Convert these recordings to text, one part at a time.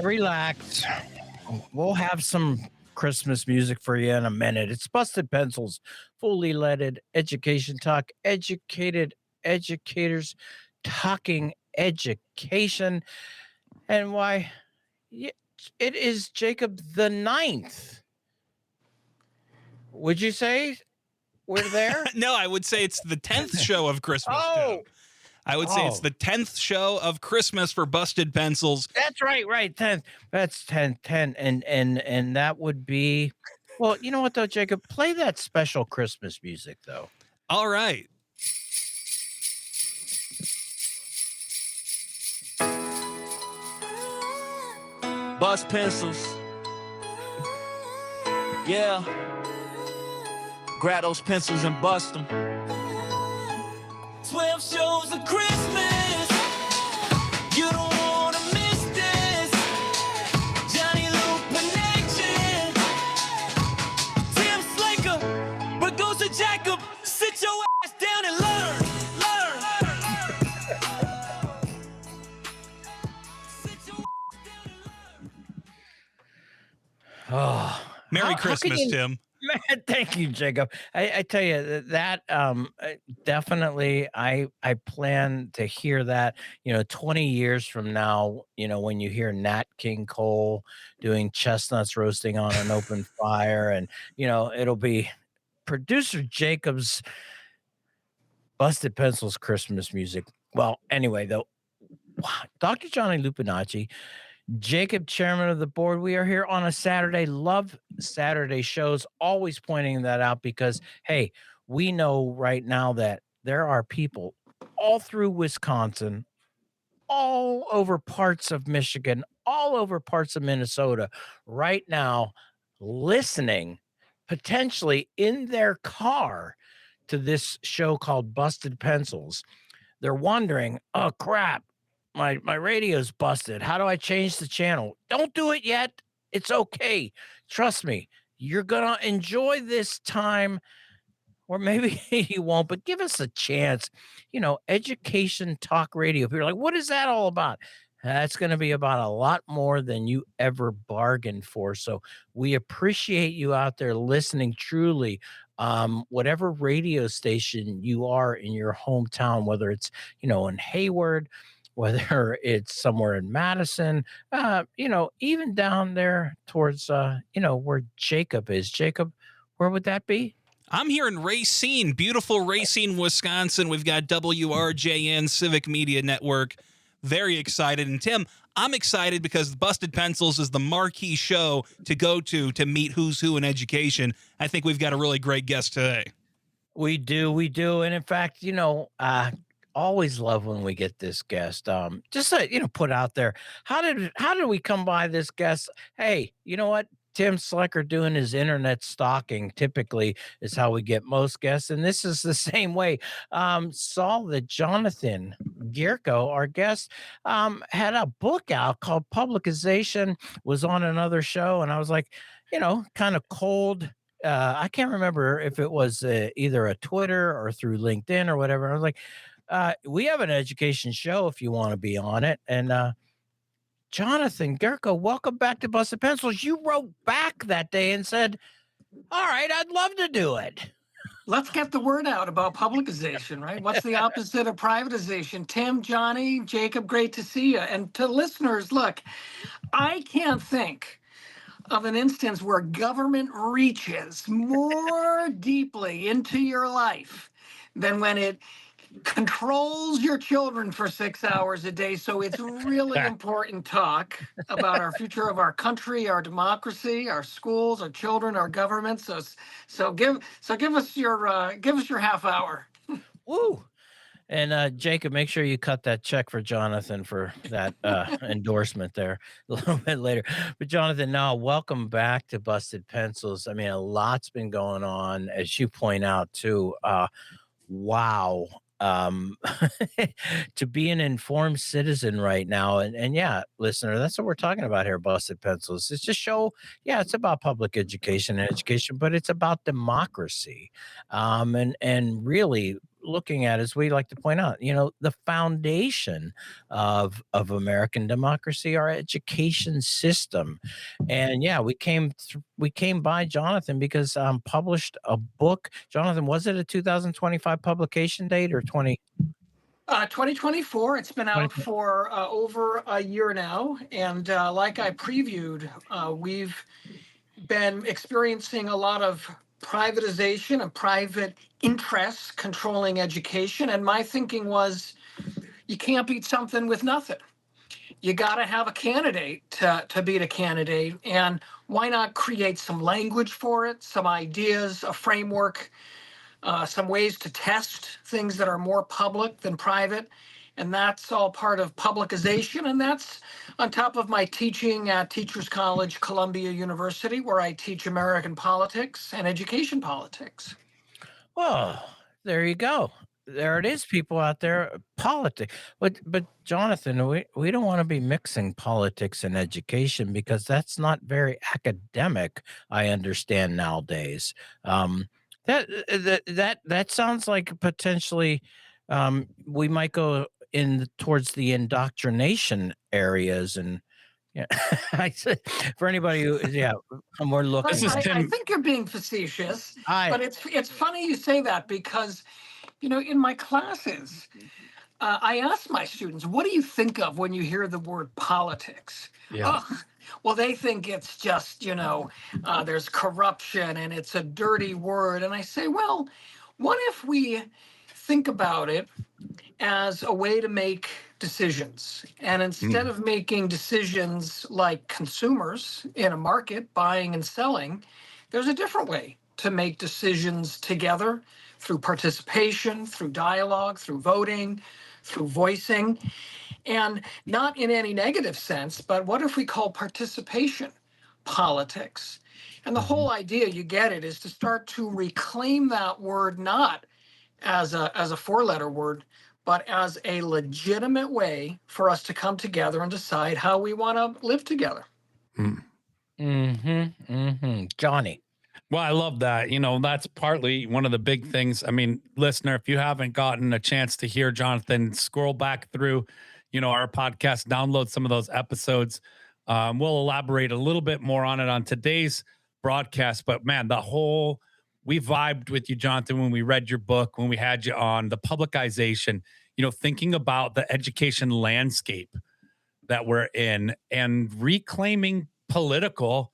Relax. We'll have some Christmas music for you in a minute. It's Busted Pencils, fully leaded education talk, educated educators talking education. And why? y- It is Jacob the Ninth. Would you say we're there? No, I would say it's the 10th show of Christmas, Oh, Tim. I would say it's the 10th show of Christmas for Busted Pencils. that's right. 10. That's 10, 10. And that would be, well, you know what though, Jacob? Play that special Christmas music though. All right. Bust pencils. Yeah. Grab those pencils and bust them. 12 shows of Christmas. You don't wanna miss this. Johnny Loop connection. Tim Slaker. But goes to Jacob. Sit your ass down and learn. Oh, Merry Christmas, Tim. Man, thank you, Jacob. I tell you that definitely I plan to hear that, 20 years from now, when you hear Nat King Cole doing chestnuts roasting on an open fire, and it'll be producer Jacob's Busted Pencils Christmas music. Well, anyway, though, Dr. Johnny Lupinacci, Jacob, chairman of the board. We are here on a Saturday. Love Saturday shows, always pointing that out because, hey, we know right now that there are people all through Wisconsin, all over parts of Michigan, all over parts of Minnesota right now listening, potentially in their car, to this show called Busted Pencils. They're wondering, oh, crap. My radio's busted. How do I change the channel? Don't do it yet. It's okay. Trust me. You're going to enjoy this time, or maybe you won't, but give us a chance. Education talk radio. If you're like, what is that all about? That's going to be about a lot more than you ever bargained for. So we appreciate you out there listening truly. Whatever radio station you are in your hometown, whether it's, in Hayward, whether it's somewhere in Madison, even down there towards, where Jacob is. Jacob, where would that be? I'm here in Racine, beautiful Racine, Wisconsin. We've got WRJN Civic Media Network. Very excited. And Tim, I'm excited because Busted Pencils is the marquee show to go to meet who's who in education. I think we've got a really great guest today. We do. And in fact, always love when we get this guest. Just to, put out there, how did we come by this guest? Hey, you know what? Tim Slicker doing his internet stalking typically is how we get most guests, and this is the same way. Saw that Jonathan Gyurko, our guest, had a book out called Publicization, was on another show, and I was like, kind of cold. I can't remember if it was either a Twitter or through LinkedIn or whatever. I was like, we have an education show if you want to be on it. And Jonathan Gyurko, welcome back to Busted Pencils. You wrote back that day and said, all right, I'd love to do it. Let's get the word out about publicization, right? What's the opposite of privatization? Tim, Johnny, Jacob, great to see you. And to listeners, look, I can't think of an instance where government reaches more deeply into your life than when it controls your children for 6 hours a day. So it's really important talk about our future of our country, our democracy, our schools, our children, our government. So give us your half hour. Woo. And Jacob, make sure you cut that check for Jonathan for that endorsement there a little bit later. But Jonathan, now welcome back to Busted Pencils. I mean, a lot's been going on, as you point out too. Wow. To be an informed citizen right now. And yeah, listener, that's what we're talking about here, Busted Pencils. It's just show, it's about public education and education, but it's about democracy. And really looking at, as we like to point out, the foundation of American democracy, our education system. And yeah, we came by Jonathan because published a book. Jonathan, was it a 2025 publication date or 2024. It's been out 2020? for over a year now. And like I previewed, we've been experiencing a lot of privatization and private interests controlling education. And my thinking was you can't beat something with nothing. You got to have a candidate to beat a candidate. And why not create some language for it, some ideas, a framework, some ways to test things that are more public than private. And that's all part of publicization. And that's on top of my teaching at Teachers College, Columbia University, where I teach American politics and education politics. Well, there you go. There it is, people out there, politics. But Jonathan, we don't want to be mixing politics and education because that's not very academic, I understand nowadays. That sounds like potentially we might go in towards the indoctrination areas. And yeah, I said for anybody who, yeah, and we're looking. This is I Tim. think you're being facetious, I but it's funny you say that because, in my classes, I ask my students, what do you think of when you hear the word politics? Yeah. Oh, well, they think it's just, there's corruption and it's a dirty word. And I say, well, what if we think about it as a way to make decisions? And instead of making decisions like consumers in a market, buying and selling, there's a different way to make decisions together through participation, through dialogue, through voting, through voicing. And not in any negative sense, but what if we call participation politics? And the whole idea, you get it, is to start to reclaim that word not as a four-letter word, but as a legitimate way for us to come together and decide how we want to live together. Johnny. Well, I love that. That's partly one of the big things. I mean, listener, if you haven't gotten a chance to hear Jonathan, scroll back through, our podcast, download some of those episodes. We'll elaborate a little bit more on it on today's broadcast. But man, we vibed with you, Jonathan, when we read your book, when we had you on the publicization, thinking about the education landscape that we're in and reclaiming political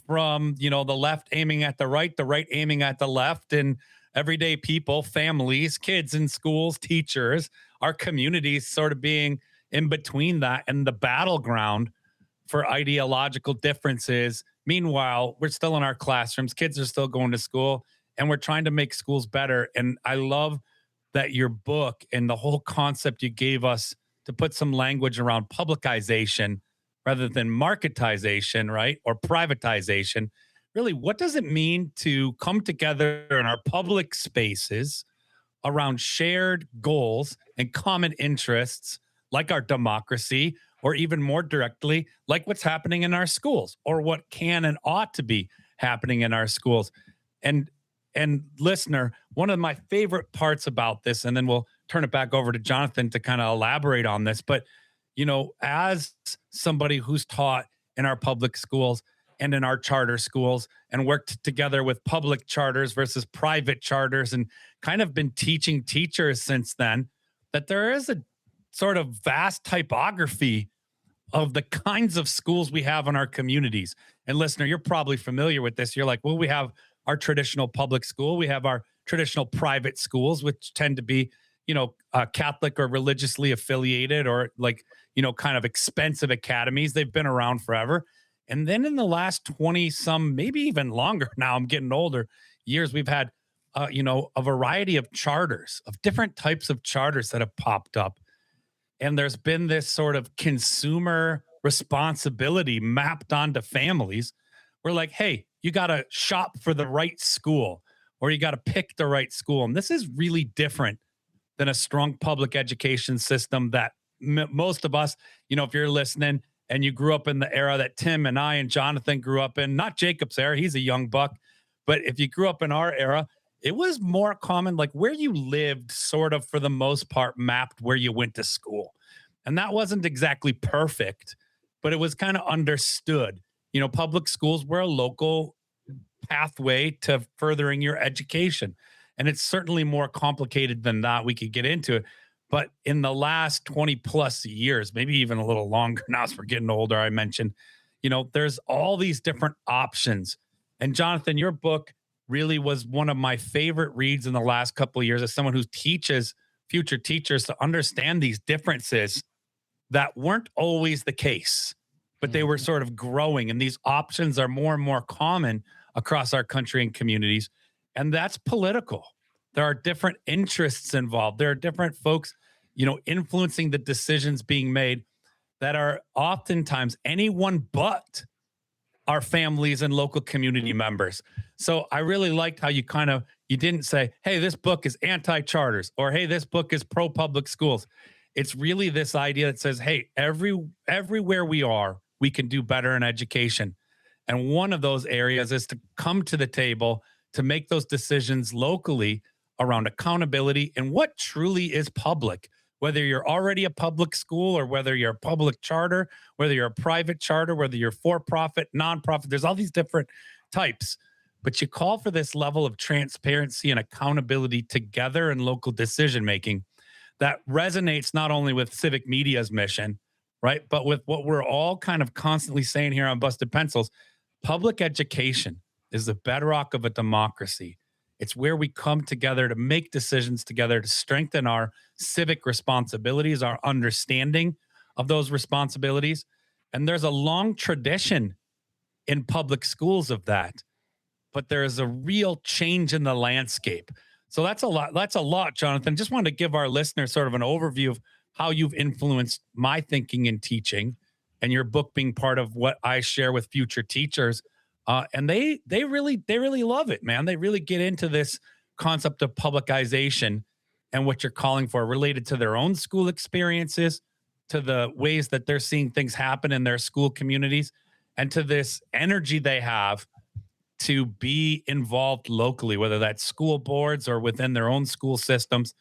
from, the left aiming at the right aiming at the left, and everyday people, families, kids in schools, teachers, our communities sort of being in between that and the battleground for ideological differences. Meanwhile, we're still in our classrooms, kids are still going to school, and we're trying to make schools better. And I love that your book and the whole concept you gave us to put some language around publicization rather than marketization, right? Or privatization. Really, what does it mean to come together in our public spaces around shared goals and common interests, like our democracy, or even more directly, like what's happening in our schools, or what can and ought to be happening in our schools? And listener, one of my favorite parts about this, and then we'll turn it back over to Jonathan to kind of elaborate on this, but as somebody who's taught in our public schools and in our charter schools and worked together with public charters versus private charters and kind of been teaching teachers since then, that there is a sort of vast typography of the kinds of schools we have in our communities. And listener, you're probably familiar with this. You're like, well, we have our traditional public school. We have our traditional private schools, which tend to be, Catholic or religiously affiliated, or kind of expensive academies. They've been around forever. And then in the last 20 some, maybe even longer now, I'm getting older, years, we've had, a variety of charters, of different types of charters that have popped up. And there's been this sort of consumer responsibility mapped onto families. We're like, hey, you got to shop for the right school, or you got to pick the right school. And this is really different than a strong public education system that most of us, if you're listening and you grew up in the era that Tim and I and Jonathan grew up in, not Jacob's era, he's a young buck, but if you grew up in our era, it was more common, like where you lived, sort of for the most part, mapped where you went to school. And that wasn't exactly perfect, but it was kind of understood. Public schools were a local pathway to furthering your education. And it's certainly more complicated than that. We could get into it. But in the last 20 plus years, maybe even a little longer now as we're getting older, I mentioned, there's all these different options. And Jonathan, your book really was one of my favorite reads in the last couple of years as someone who teaches future teachers to understand these differences that weren't always the case, but they were sort of growing. And these options are more and more common across our country and communities. And that's political. There are different interests involved. There are different folks, influencing the decisions being made that are oftentimes anyone but our families and local community members. So I really liked how you didn't say, hey, this book is anti-charters, or hey, this book is pro-public schools. It's really this idea that says, hey, everywhere we are, we can do better in education. And one of those areas is to come to the table to make those decisions locally around accountability and what truly is public, whether you're already a public school or whether you're a public charter, whether you're a private charter, whether you're for-profit, nonprofit. There's all these different types, but you call for this level of transparency and accountability together in local decision-making that resonates not only with civic media's mission, right, but with what we're all kind of constantly saying here on Busted Pencils. Public education is the bedrock of a democracy. It's where we come together to make decisions together to strengthen our civic responsibilities, our understanding of those responsibilities. And there's a long tradition in public schools of that, but there is a real change in the landscape. So that's a lot. That's a lot, Jonathan. Just wanted to give our listeners sort of an overview of how you've influenced my thinking in teaching, and your book being part of what I share with future teachers. And they really love it, man. They really get into this concept of publicization and what you're calling for related to their own school experiences, to the ways that they're seeing things happen in their school communities, and to this energy they have to be involved locally, whether that's school boards or within their own school systems.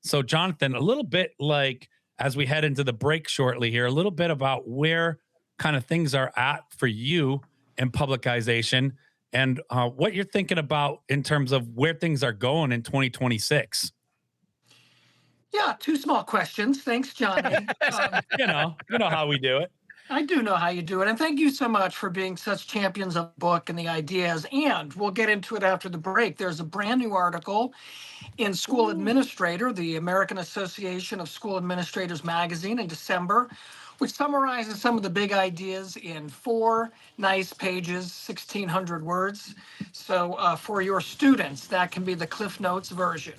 So, Jonathan, a little bit like as we head into the break shortly here, a little bit about where kind of things are at for you in publicization and what you're thinking about in terms of where things are going in 2026. Yeah, two small questions. Thanks, Johnny. You know how we do it. I do know how you do it. And thank you so much for being such champions of the book and the ideas. And we'll get into it after the break. There's a brand new article in School Administrator, the American Association of School Administrators magazine, in December, which summarizes some of the big ideas in 4 nice pages, 1,600 words. So for your students, that can be the Cliff Notes version.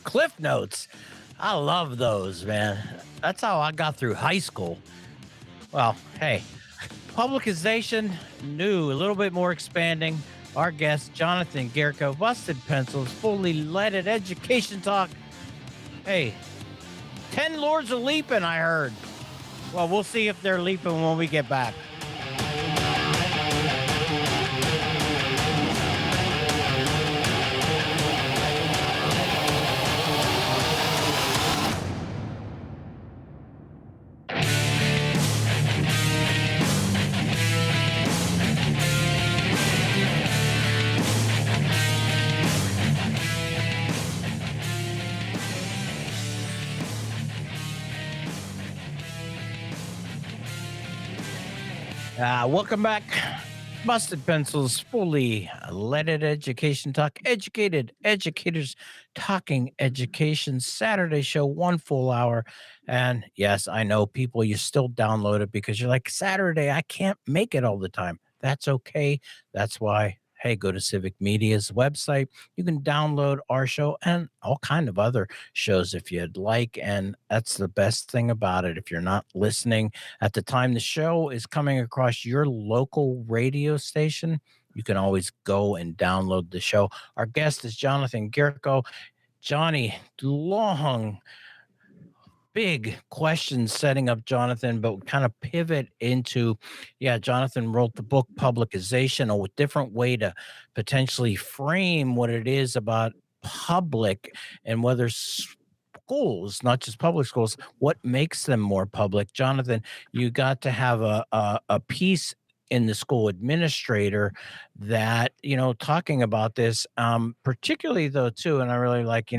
Cliff Notes. I love those, man. That's how I got through high school. Well, hey, publicization, new, a little bit more expanding. Our guest, Jonathan Gyurko, Busted Pencils, fully leaded education talk. Hey, 10 lords are leaping, I heard. Well, we'll see if they're leaping when we get back. Welcome back. Busted Pencils, fully leaded education talk. Educated educators talking education. Saturday show, 1 full hour. And yes, I know people, you still download it because you're like, Saturday, I can't make it all the time. That's okay. That's why, hey, go to Civic Media's website. You can download our show and all kind of other shows if you'd like. And that's the best thing about it. If you're not listening at the time the show is coming across your local radio station, you can always go and download the show. Our guest is Jonathan Gyurko. Johnny, long big questions setting up Jonathan, but kind of pivot into, yeah, Jonathan wrote the book Publicization, a different way to potentially frame what it is about public and whether schools, not just public schools, what makes them more public. Jonathan, you got to have a piece in the school administrator that, talking about this, particularly though too, and I really like,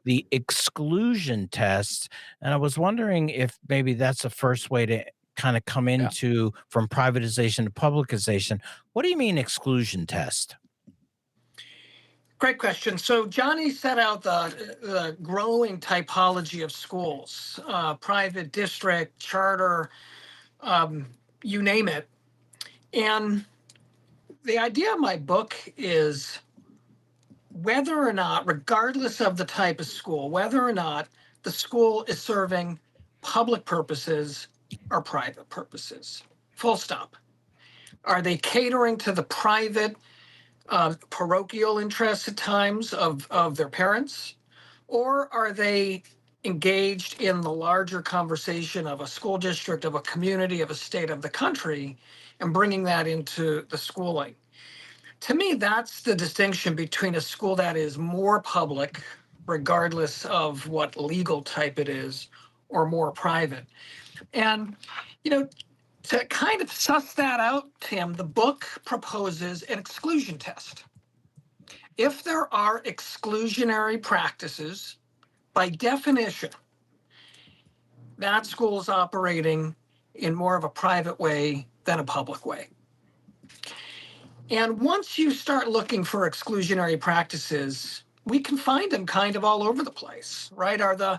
the exclusion test. And I was wondering if maybe that's the first way to kind of come Yeah. into from privatization to publicization. What do you mean exclusion test? Great question. So Johnny set out the growing typology of schools, private, district, charter, um, you name it. And the idea of my book is whether or not, regardless of the type of school, whether or not the school is serving public purposes or private purposes. Full stop. Are they catering to the private parochial interests at times of their parents? Or are they engaged in the larger conversation of a school district, of a community, of a state, of the country, and bringing that into the schooling? To me, that's the distinction between a school that is more public, regardless of what legal type it is, or more private. And, to kind of suss that out, Tim, the book proposes an exclusion test. If there are exclusionary practices, by definition, that school is operating in more of a private way than a public way. And once you start looking for exclusionary practices, we can find them kind of all over the place, right? Are the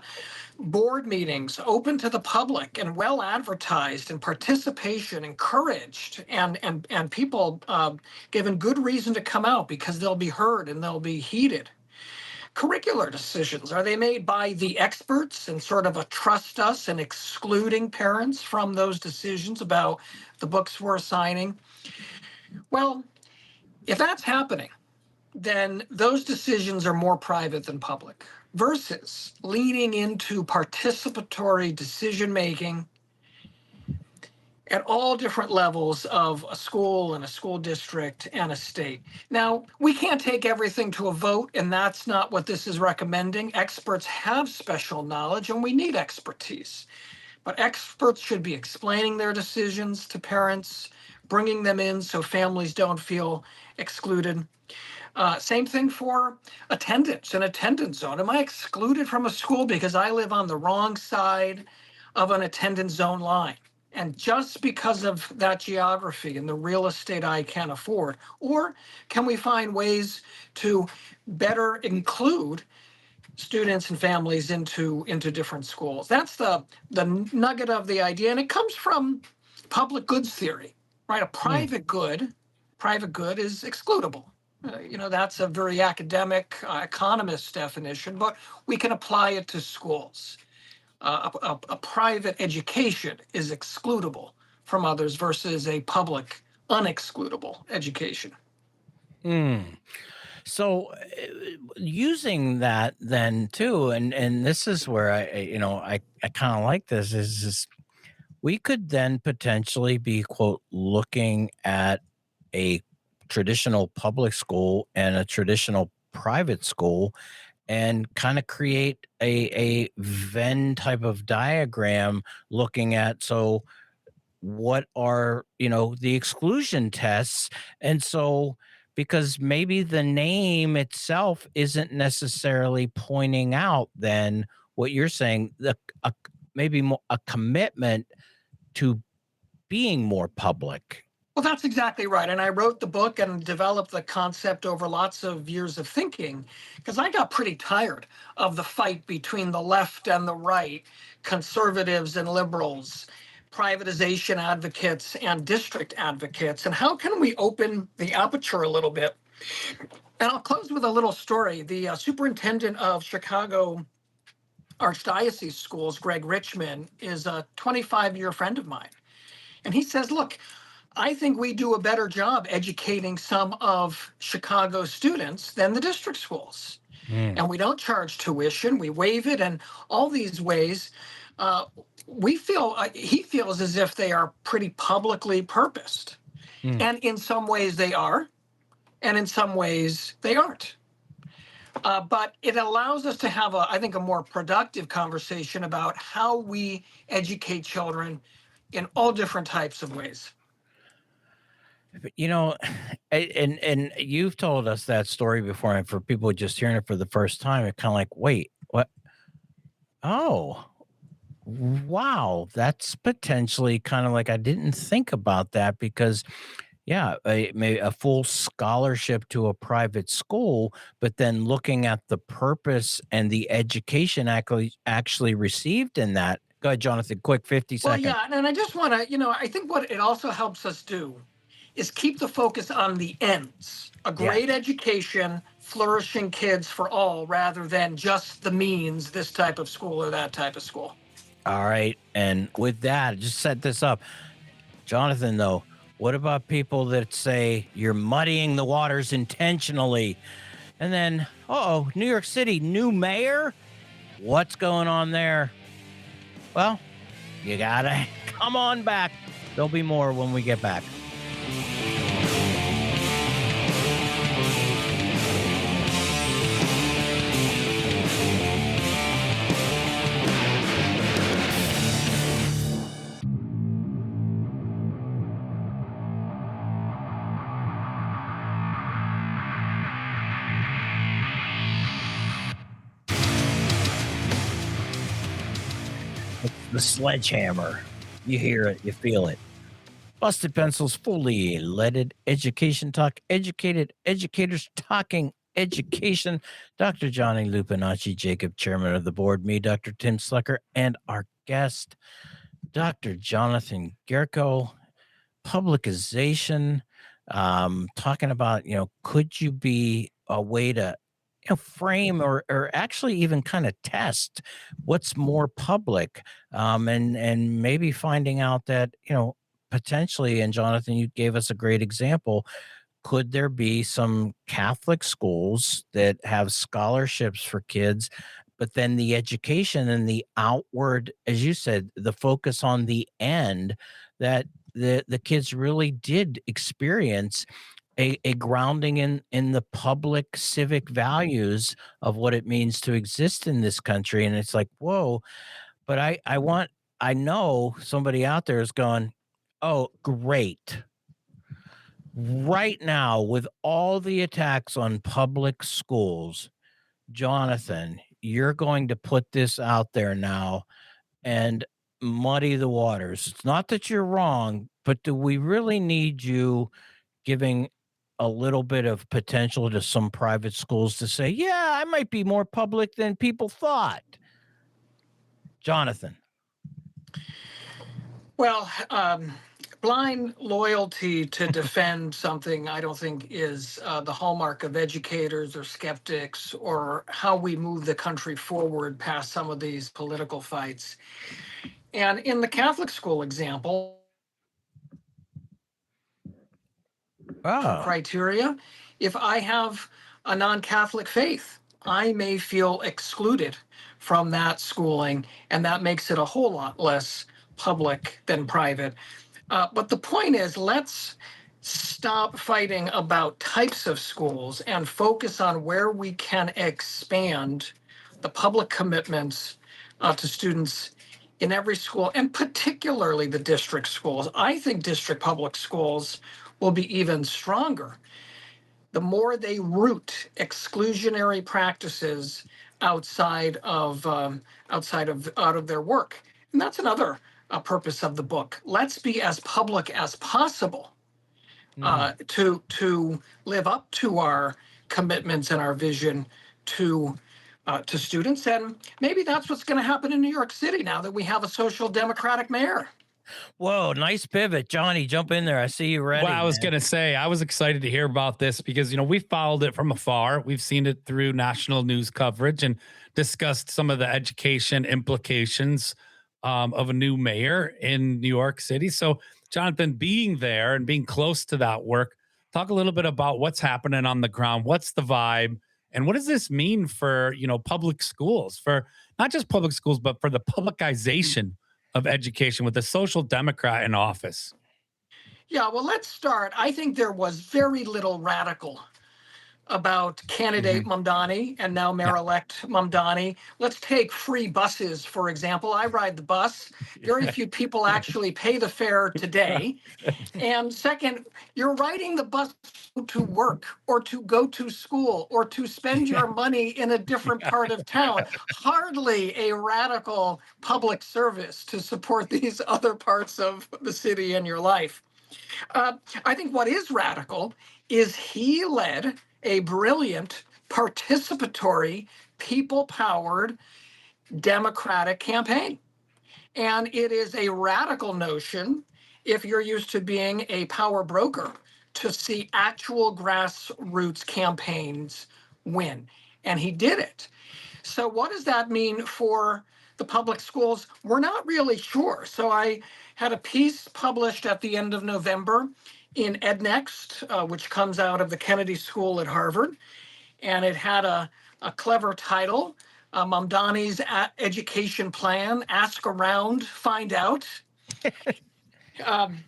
board meetings open to the public and well advertised and participation encouraged and people given good reason to come out because they'll be heard and they'll be heeded? Curricular decisions, are they made by the experts and sort of a trust us and excluding parents from those decisions about the books we're assigning? Well, if that's happening, then those decisions are more private than public, versus leaning into participatory decision making at all different levels of a school and a school district and a state. Now, we can't take everything to a vote, and that's not what this is recommending. Experts have special knowledge, and we need expertise. But experts should be explaining their decisions to parents, bringing them in so families don't feel excluded. Same thing for attendance, an attendance zone. Am I excluded from a school because I live on the wrong side of an attendance zone line? And just because of that geography and the real estate I can afford? Or can we find ways to better include students and families into different schools? That's the nugget of the idea. And it comes from public goods theory, right? A private good is excludable. That's a very academic economist definition, but we can apply it to schools. A private education is excludable from others versus a public unexcludable education. So using that then too, and this is where I kind of like this is we could then potentially be quote looking at a traditional public school and a traditional private school and kind of create a Venn type of diagram looking at, so what are, the exclusion tests. And so because maybe the name itself isn't necessarily pointing out then what you're saying, maybe more a commitment to being more public. Well, that's exactly right. And I wrote the book and developed the concept over lots of years of thinking because I got pretty tired of the fight between the left and the right, conservatives and liberals, privatization advocates and district advocates. And how can we open the aperture a little bit? And I'll close with a little story. The superintendent of Chicago Archdiocese Schools, Greg Richmond, is a 25-year friend of mine. And he says, look, I think we do a better job educating some of Chicago's students than the district schools. And we don't charge tuition, we waive it, and all these ways uh, he feels as if they are pretty publicly purposed. Hmm. And in some ways they are, and in some ways they aren't. But it allows us to have, I think, a more productive conversation about how we educate children in all different types of ways. But, and you've told us that story before, and for people just hearing it for the first time, it's kind of like, wait, what? Oh, wow, that's potentially kind of like I didn't think about that because yeah, a full scholarship to a private school, but then looking at the purpose and the education actually received in that. Go ahead, Jonathan. Quick, 50 Well, seconds. yeah, and I just want to, I think what it also helps us do is keep the focus on the ends. A Yeah. great education, flourishing kids for all, rather than just the means, this type of school or that type of school. All right. And with that, just set this up. Jonathan, though, what about people that say you're muddying the waters intentionally? And then, New York City, new mayor? What's going on there? Well, you gotta come on back. There'll be more when we get back. It's the sledgehammer. You hear it, you feel it. Busted Pencils, fully leaded education talk, educated educators talking education. Dr. Johnny Lupinacci, Jacob, chairman of the board, me, Dr. Tim Slucker, and our guest, Dr. Jonathan Gyurko, publicization, talking about, could you be a way to frame or actually even kind of test what's more public, and maybe finding out that potentially, and Jonathan, you gave us a great example, could there be some Catholic schools that have scholarships for kids, but then the education and the outward, as you said, the focus on the end, that the kids really did experience a grounding in the public civic values of what it means to exist in this country. And it's like, whoa, but I know somebody out there is going, oh, great. Right now, with all the attacks on public schools, Jonathan, you're going to put this out there now and muddy the waters. It's not that you're wrong, but do we really need you giving a little bit of potential to some private schools to say, yeah, I might be more public than people thought? Jonathan. Well, blind loyalty to defend something, I don't think is the hallmark of educators or skeptics or how we move the country forward past some of these political fights. And in the Catholic school example, criteria, if I have a non-Catholic faith, I may feel excluded from that schooling, and that makes it a whole lot less public than private. But the point is, let's stop fighting about types of schools and focus on where we can expand the public commitments to students in every school, and particularly the district schools. I think district public schools will be even stronger the more they root exclusionary practices outside of out of their work. And that's another purpose of the book. Let's be as public as possible to live up to our commitments and our vision to students. And maybe that's what's going to happen in New York City now that we have a social democratic mayor. Whoa, nice pivot. Johnny, jump in there. I see you ready. Well, I was going to say, I was excited to hear about this because, we followed it from afar. We've seen it through national news coverage and discussed some of the education implications of a new mayor in New York City. So, Jonathan, being there and being close to that work, talk a little bit about what's happening on the ground. What's the vibe? And what does this mean for, public schools, for not just public schools, but for the publicization of education with the social democrat in office? Yeah, well, let's start. I think there was very little radical about candidate Mhm. Mamdani and now Yeah. Mayor-elect Mamdani. Let's take free buses, for example. I ride the bus. Very few people actually pay the fare today. And second, you're riding the bus to work or to go to school or to spend your money in a different part of town. Hardly a radical public service to support these other parts of the city and your life. I think what is radical is he led a brilliant, participatory, people powered Democratic campaign. And it is a radical notion, if you're used to being a power broker, to see actual grassroots campaigns win. And he did it. So, what does that mean for the public schools? We're not really sure. So, I had a piece published at the end of November in EdNext, which comes out of the Kennedy School at Harvard. And it had a clever title, Mamdani's Education Plan, Ask Around, Find Out. Um,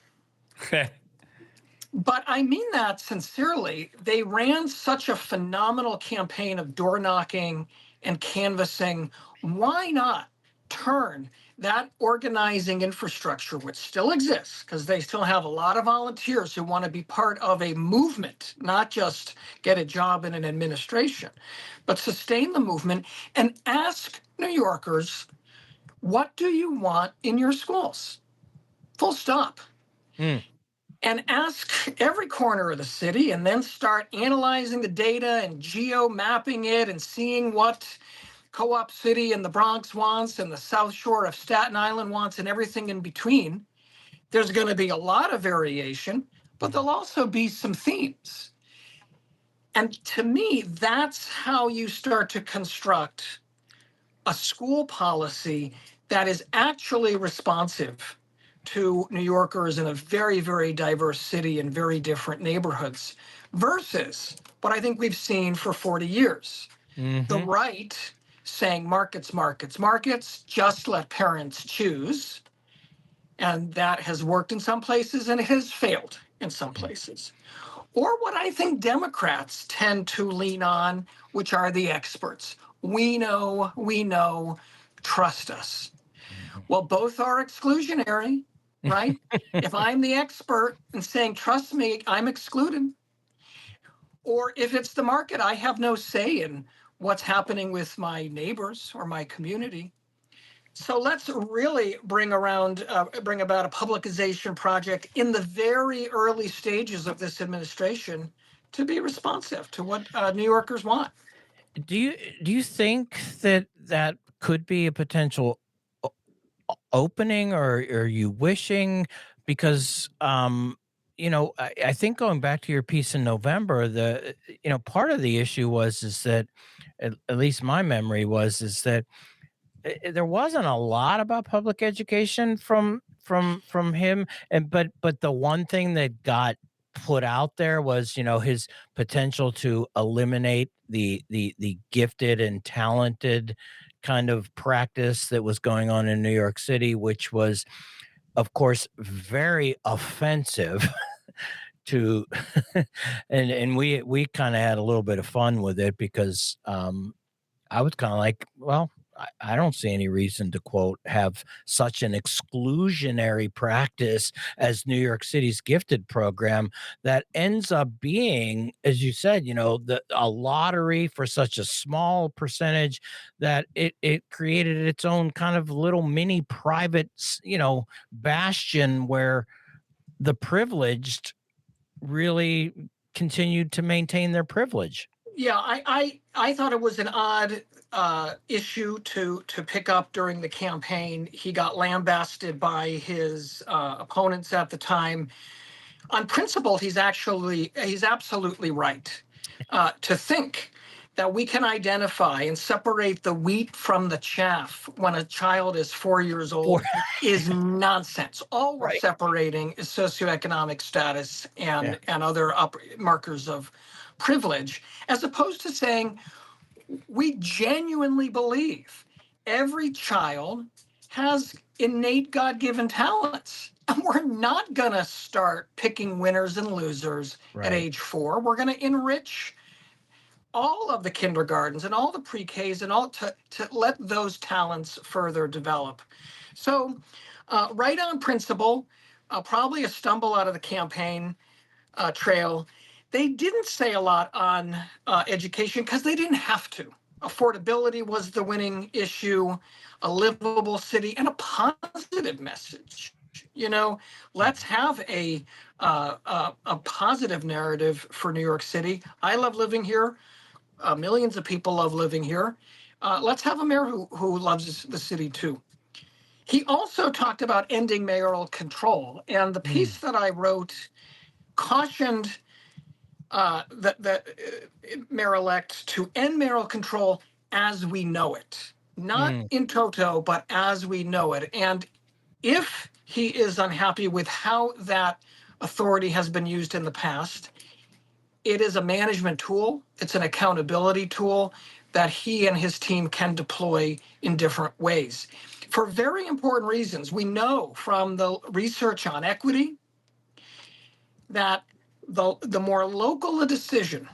But I mean that sincerely. They ran such a phenomenal campaign of door knocking and canvassing. Why not turn that organizing infrastructure, which still exists, because they still have a lot of volunteers who want to be part of a movement, not just get a job in an administration, but sustain the movement and ask New Yorkers, what do you want in your schools? Full stop. Mm. And ask every corner of the city and then start analyzing the data and geo mapping it and seeing what Co-op City and the Bronx wants and the South Shore of Staten Island wants and everything in between. There's going to be a lot of variation, but there'll also be some themes. And to me, that's how you start to construct a school policy that is actually responsive to New Yorkers in a very, very diverse city and very different neighborhoods versus what I think we've seen for 40 years. The right saying markets, markets, markets, just let parents choose. And that has worked in some places and it has failed in some places. Or what I think Democrats tend to lean on, which are the experts. We know, trust us. Well, both are exclusionary, right? If I'm the expert and saying, trust me, I'm excluded. Or if it's the market, I have no say in what's happening with my neighbors or my community. So let's really bring about a publicization project in the very early stages of this administration to be responsive to what New Yorkers want. Do you do you think that that could be a potential opening, or are you wishing? Because I think going back to your piece in November, part of the issue was is that at least my memory was is that there wasn't a lot about public education from him, and but the one thing that got put out there was his potential to eliminate the gifted and talented kind of practice that was going on in New York City, which was of course very offensive to and we kind of had a little bit of fun with it because I was kind of like, well, I don't see any reason to quote have such an exclusionary practice as New York City's gifted program that ends up being, as you said, a lottery for such a small percentage that it created its own kind of little mini private, bastion where the privileged really continued to maintain their privilege. Yeah, I thought it was an odd issue to pick up during the campaign. He got lambasted by his opponents at the time. On principle, he's absolutely right to think that we can identify and separate the wheat from the chaff when a child is 4 years old is nonsense. All we're Right. separating is socioeconomic status and other markers of privilege, as opposed to saying, we genuinely believe every child has innate God-given talents. And we're not going to start picking winners and losers at Right. age 4. We're going to enrich all of the kindergartens and all the pre-Ks and all to let those talents further develop. So right on principle, probably a stumble out of the campaign trail. They didn't say a lot on education because they didn't have to. Affordability was the winning issue, a livable city, and a positive message. You know, let's have a positive narrative for New York City. I love living here. Millions of people love living here. Let's have a mayor who loves the city too. He also talked about ending mayoral control, and the piece that I wrote cautioned that mayor-elect to end mayoral control as we know it, not Mm. in toto, but as we know it. And if he is unhappy with how that authority has been used in the past, it is a management tool. It's an accountability tool that he and his team can deploy in different ways for very important reasons. We know from the research on equity that the more local a decision,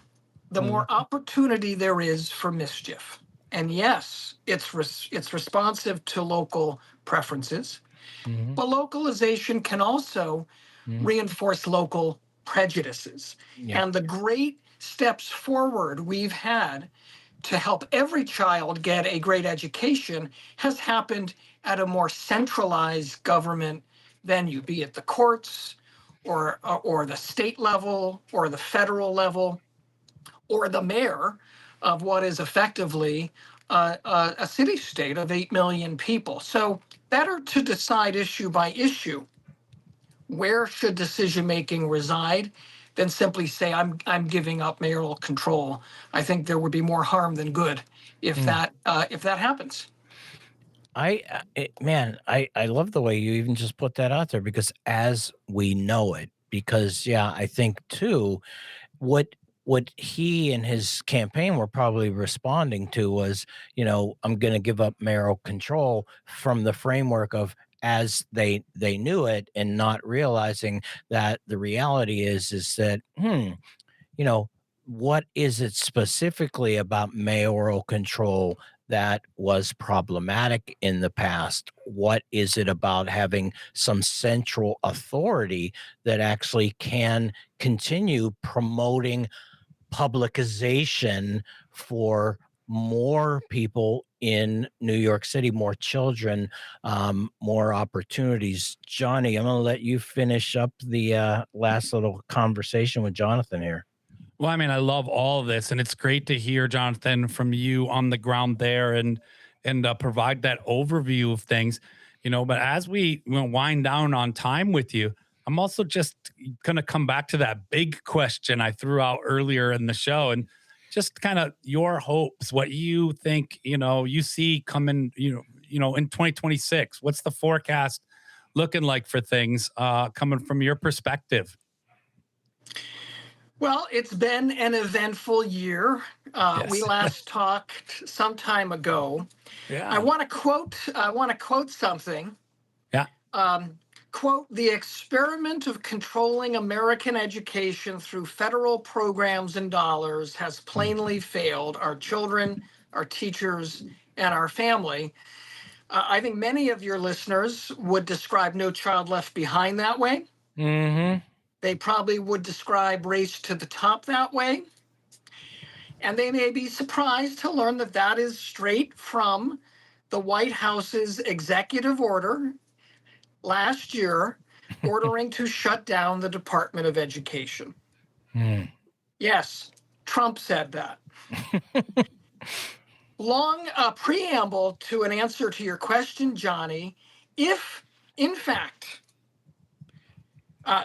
the more opportunity there is for mischief. And yes, it's responsive to local preferences, Mhm. but localization can also Mhm. reinforce local prejudices. Yeah. And the great steps forward we've had to help every child get a great education has happened at a more centralized government venue, be it the courts or the state level or the federal level or the mayor of what is effectively a city state of 8 million people. So better to decide issue by issue where should decision making reside than simply say I'm giving up mayoral control. I think there would be more harm than good if Mm. that happens. Man, I love the way you even just put that out there because as we know it, because yeah, I think too, what he and his campaign were probably responding to was, I'm going to give up mayoral control from the framework of as they knew it and not realizing that the reality is that you know, what is it specifically about mayoral control that was problematic in the past? What is it about having some central authority that actually can continue promoting publicization for more people in New York City, more children, more opportunities? Johnny, I'm going to let you finish up the last little conversation with Jonathan here. Well, I mean, I love all of this, and it's great to hear, Jonathan, from you on the ground there, and provide that overview of things. But as we wind down on time with you, I'm also just going to come back to that big question I threw out earlier in the show, and just kind of your hopes, what you think, you see coming, in 2026. What's the forecast looking like for things coming from your perspective? Well, it's been an eventful year. We Yes. last talked some time ago. I Yeah. want to quote something. Yeah. Quote, the experiment of controlling American education through federal programs and dollars has plainly failed our children, our teachers, and our family. I think many of your listeners would describe No Child Left Behind that way. Mm-hmm. They probably would describe Race to the Top that way. And they may be surprised to learn that that is straight from the White House's executive order last year ordering to shut down the Department of Education. Yes, Trump said that. Long preamble to an answer to your question, Johnny. If, in fact,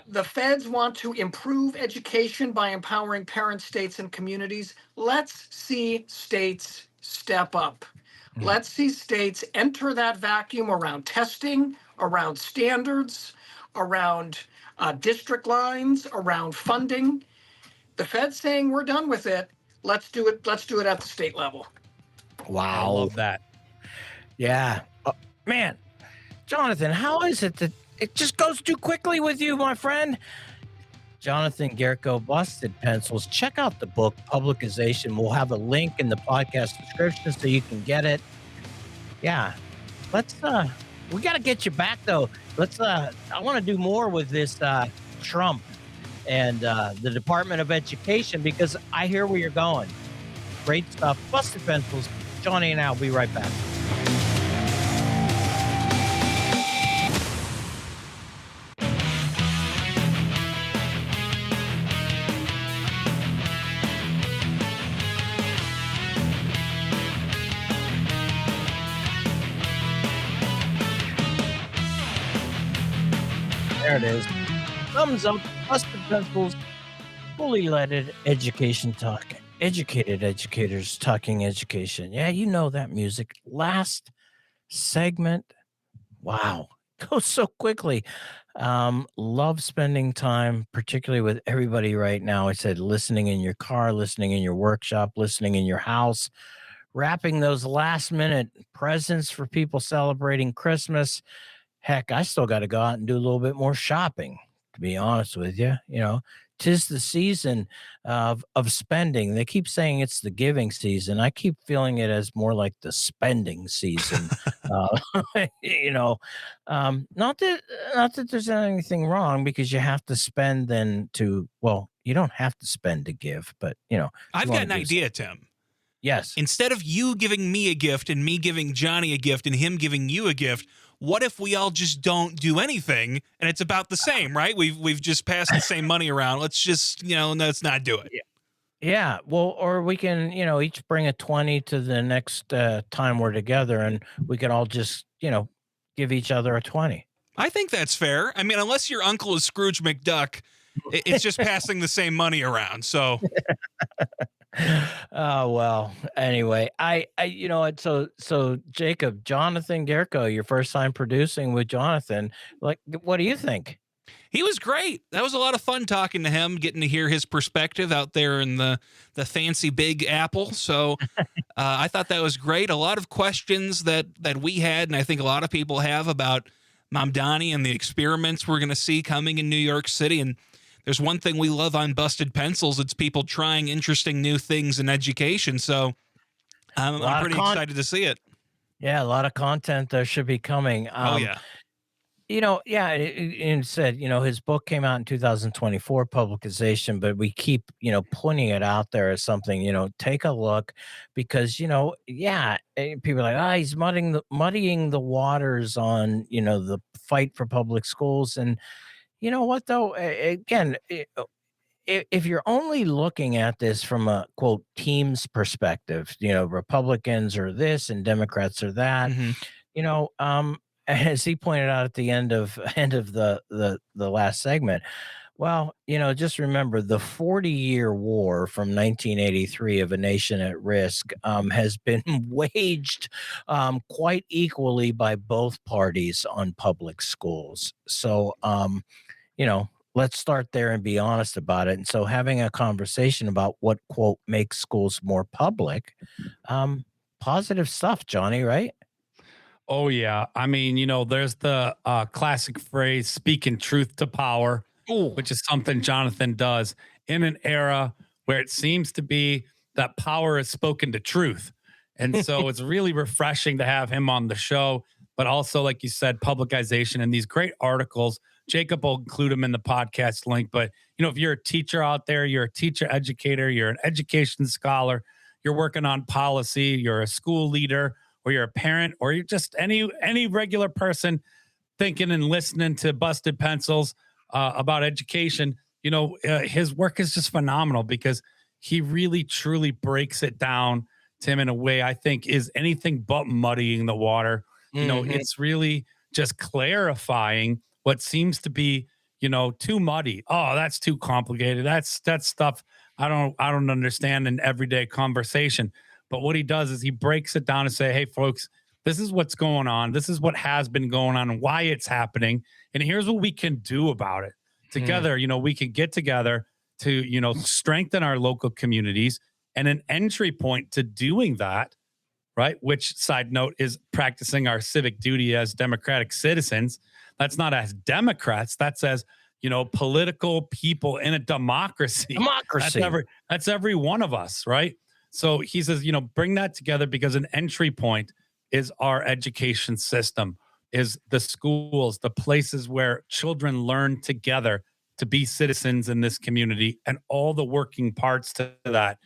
the feds want to improve education by empowering parents, states, and communities, let's see states step up. Let's see states enter that vacuum around testing, around standards, around district lines, around funding, The Fed's saying we're done with it. Let's do it. Let's do it at the state level. I Wow. love that. Yeah. Man, Jonathan, how is it that it just goes too quickly with you, my friend? Jonathan Gyurko, Busted Pencils. Check out the book, Publicization. We'll have a link in the podcast description so you can get it. Yeah. Let's we got to get you back though. Let's I want to do more with this Trump and the Department of Education because I hear where you're going. Great stuff. Busted Pencils. Johnny and I will be right back. There it is. Thumbs up, Busted Pencils, fully leaded education talk. Educated educators talking education. Yeah, you know that music. Last segment. Wow. Goes so quickly. Love spending time, particularly with everybody right now. I said listening in your car, listening in your workshop, listening in your house, wrapping those last minute presents for people celebrating Christmas. Heck, I still got to go out and do a little bit more shopping, to be honest with you. You know, 'tis the season of spending. They keep saying it's the giving season. I keep feeling it as more like the spending season. You know, not that there's anything wrong because you have to spend then to well, you don't have to spend to give, but you know, I've you got wanna an do idea, Tim. yes. Instead of you giving me a gift and me giving Johnny a gift and him giving you a gift, what if we all just don't do anything and it's about the same, right? We've just passed the same money around. Let's just, let's not do it. Yeah, well, or we can, each bring a 20 to the next time we're together and we can all just, give each other a 20. I think that's fair. I mean, unless your uncle is Scrooge McDuck, it's just passing the same money around. So Oh, well, anyway, so Jacob, Jonathan Gyurko, your first time producing with Jonathan, like, what do you think? he was great. That was a lot of fun talking to him, getting to hear his perspective out there in the fancy Big Apple. So I thought that was great. A lot of questions that we had, and I think a lot of people have about Mamdani and the experiments we're going to see coming in New York City. And there's one thing we love on Busted Pencils. It's people trying interesting new things in education. So I'm pretty excited to see it. Yeah, a lot of content should be coming. Oh, yeah. Yeah, it said, his book came out in 2024, Publicization, but we keep, putting it out there as something, take a look because, people are like, he's muddying the waters on, the fight for public schools. And you know what, though, again, if you're only looking at this from a quote team's perspective, Republicans are this and Democrats are that, Mhm. as he pointed out at the end of the last segment, well, just remember the 40-year war from 1983 of a nation at risk has been waged quite equally by both parties on public schools. So, let's start there and be honest about it. And so having a conversation about what quote makes schools more public, positive stuff, Johnny, right? Oh yeah. I mean, there's the classic phrase speaking truth to power, which is something Jonathan does in an era where it seems to be that power is spoken to truth. And so it's really refreshing to have him on the show, but also, like you said, publicization and these great articles. Jacob will include them in the podcast link. But, if you're a teacher out there, you're a teacher educator, you're an education scholar, you're working on policy, you're a school leader, or you're a parent, or you're just any regular person thinking and listening to Busted Pencils about education, his work is just phenomenal because he really, truly breaks it down, Tim, in a way I think is anything but muddying the water. It's really just clarifying what seems to be, too muddy. Oh, that's too complicated. That's stuff I don't understand in everyday conversation. But what he does is he breaks it down and say, hey, folks, this is what's going on. This is what has been going on and why it's happening. And here's what we can do about it. Together, we can get together to, strengthen our local communities. And an entry point to doing that, right? Which, side note, is practicing our civic duty as democratic citizens. That's not as Democrats. That's as, political people in a democracy. Democracy. That's every one of us, right? So he says, bring that together, because an entry point is our education system, is the schools, the places where children learn together to be citizens in this community, and all the working parts to that.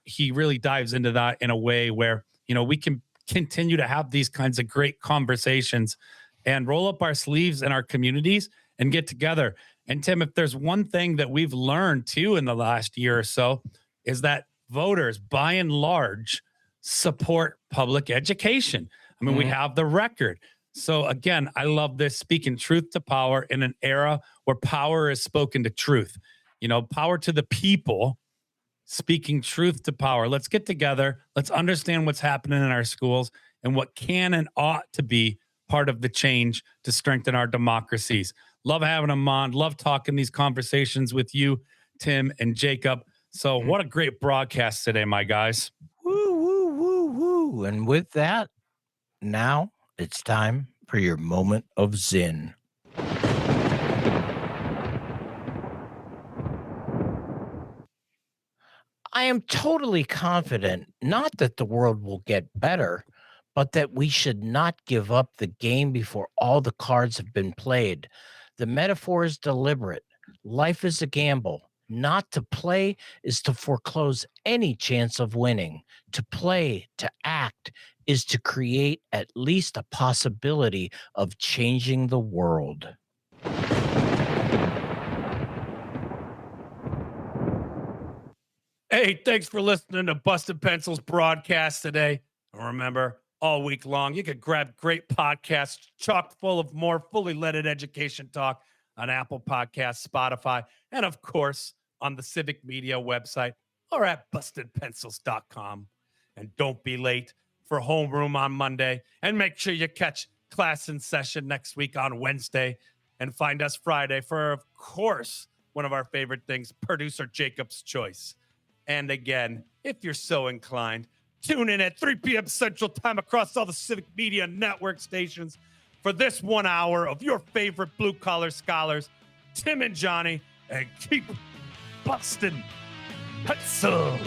He really dives into that in a way where, we can continue to have these kinds of great conversations and roll up our sleeves in our communities and get together. And Tim, if there's one thing that we've learned too in the last year or so, is that voters, by and large, support public education. I mean, we have the record. So again, I love this, speaking truth to power in an era where power is spoken to truth. Power to the people, speaking truth to power. Let's get together. Let's understand what's happening in our schools and what can and ought to be part of the change to strengthen our democracies. Love having them on. Love talking these conversations with you, Tim and Jacob. So what a great broadcast today, my guys. Woo, woo, woo, woo. And with that, now it's time for your moment of Zen. I am totally confident, not that the world will get better, but that we should not give up the game before all the cards have been played. The metaphor is deliberate. Life is a gamble. Not to play is to foreclose any chance of winning. To play, to act, is to create at least a possibility of changing the world. Hey, thanks for listening to Busted Pencils broadcast today. And remember, all week long, you could grab great podcasts chock full of more fully leaded education talk on Apple Podcasts, Spotify, and of course, on the Civic Media website or at bustedpencils.com. And don't be late for homeroom on Monday. And make sure you catch class in session next week on Wednesday. And find us Friday for, of course, one of our favorite things, Producer Jacob's Choice. And again, if you're so inclined, tune in at 3 p.m. Central Time across all the Civic Media Network stations for this 1 hour of your favorite blue-collar scholars, Tim and Johnny, and keep busting pencils.